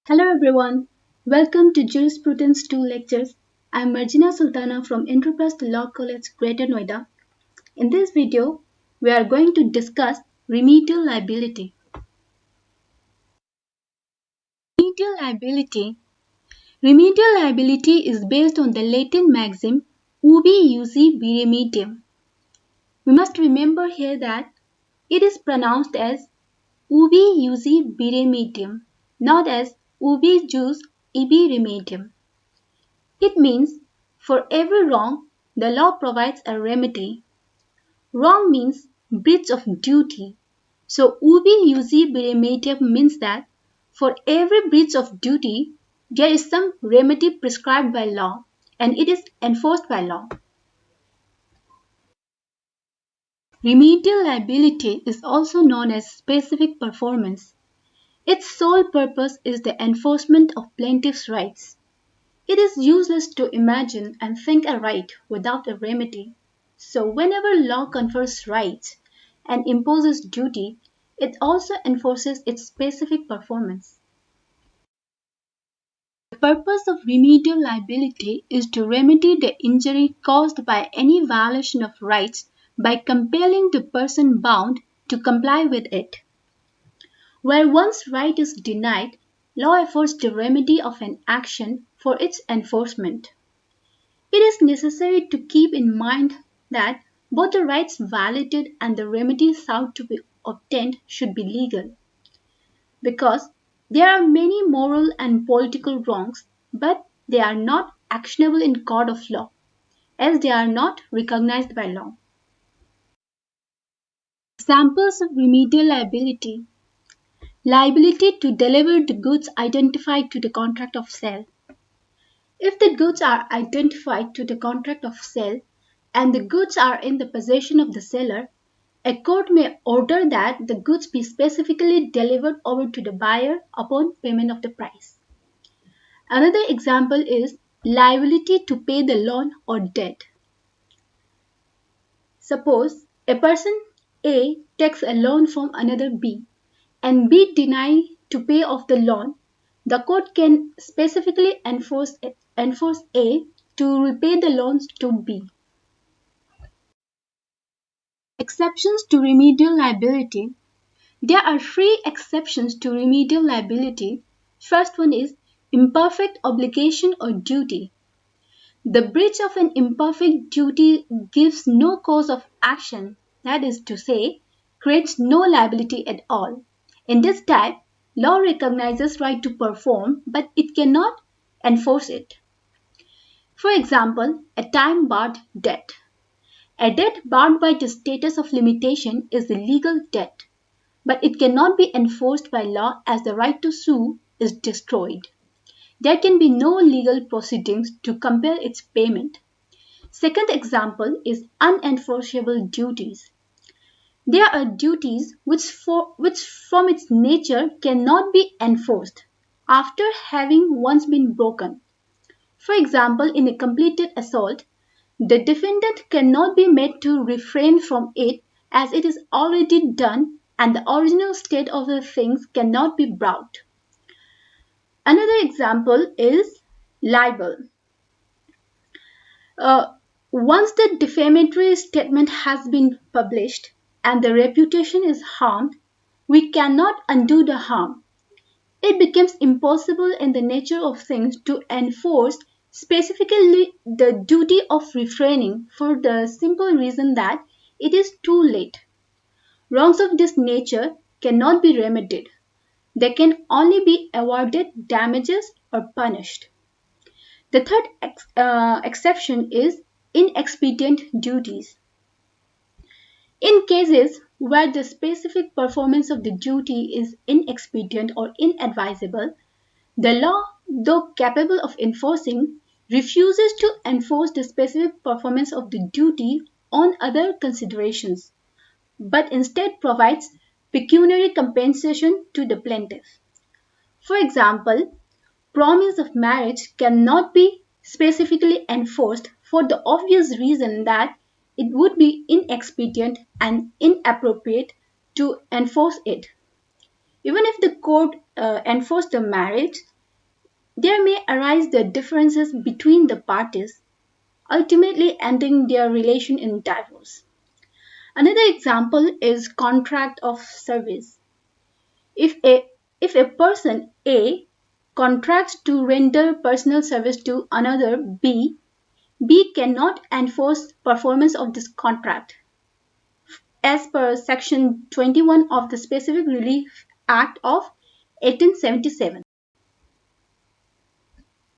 Hello everyone, welcome to Jurisprudence 2 lectures. I am Marjina Sultana from Indraprasth Law College, Greater Noida. In this video, we are going to discuss remedial liability. Remedial liability. Remedial liability is based on the Latin maxim ubi iusi vire medium. We must remember here that it is pronounced as ubi iusi vire medium, not as ubi jus ibi remedium. It means for every wrong, the law provides a remedy. Wrong means breach of duty. So ubi iusi remedium means that for every breach of duty, there is some remedy prescribed by law and it is enforced by law. Remedial liability is also known as specific performance. Its sole purpose is the enforcement of plaintiff's rights. It is useless to imagine and think a right without a remedy. So whenever law confers rights and imposes duty, it also enforces its specific performance. The purpose of remedial liability is to remedy the injury caused by any violation of rights by compelling the person bound to comply with it. Where one's right is denied, law affords the remedy of an action for its enforcement. It is necessary to keep in mind that both the rights violated and the remedy sought to be obtained should be legal. Because there are many moral and political wrongs, but they are not actionable in court of law, as they are not recognized by law. Examples of remedial liability. Liability to deliver the goods identified to the contract of sale. If the goods are identified to the contract of sale and the goods are in the possession of the seller, a court may order that the goods be specifically delivered over to the buyer upon payment of the price. Another example is liability to pay the loan or debt. Suppose a person A takes a loan from another B and B denies to pay off the loan. The court can specifically enforce A to repay the loans to B. Exceptions to remedial liability. There are three exceptions to remedial liability. First one is imperfect obligation or duty. The breach of an imperfect duty gives no cause of action, that is to say, creates no liability at all. In this type, law recognizes right to perform, but it cannot enforce it. For example, a time-barred debt. A debt barred by the status of limitation is a legal debt, but it cannot be enforced by law as the right to sue is destroyed. There can be no legal proceedings to compel its payment. Second example is unenforceable duties. There are duties which from its nature cannot be enforced after having once been broken. For example, in a completed assault, the defendant cannot be made to refrain from it as it is already done and the original state of the things cannot be brought. Another example is libel. Once the defamatory statement has been published and the reputation is harmed, we cannot undo the harm. It becomes impossible in the nature of things to enforce specifically the duty of refraining for the simple reason that it is too late. Wrongs of this nature cannot be remedied. They can only be awarded damages or punished. The third exception is inexpedient duties. In cases where the specific performance of the duty is inexpedient or inadvisable, the law, though capable of enforcing, refuses to enforce the specific performance of the duty on other considerations, but instead provides pecuniary compensation to the plaintiff. For example, promise of marriage cannot be specifically enforced for the obvious reason that it would be inexpedient and inappropriate to enforce it. Even if the court enforced the marriage, There may arise the differences between the parties, ultimately ending their relation in divorce. Another example is contract of service. If a, if a person A contracts to render personal service to another B, B cannot enforce performance of this contract as per Section 21 of the Specific Relief Act of 1877.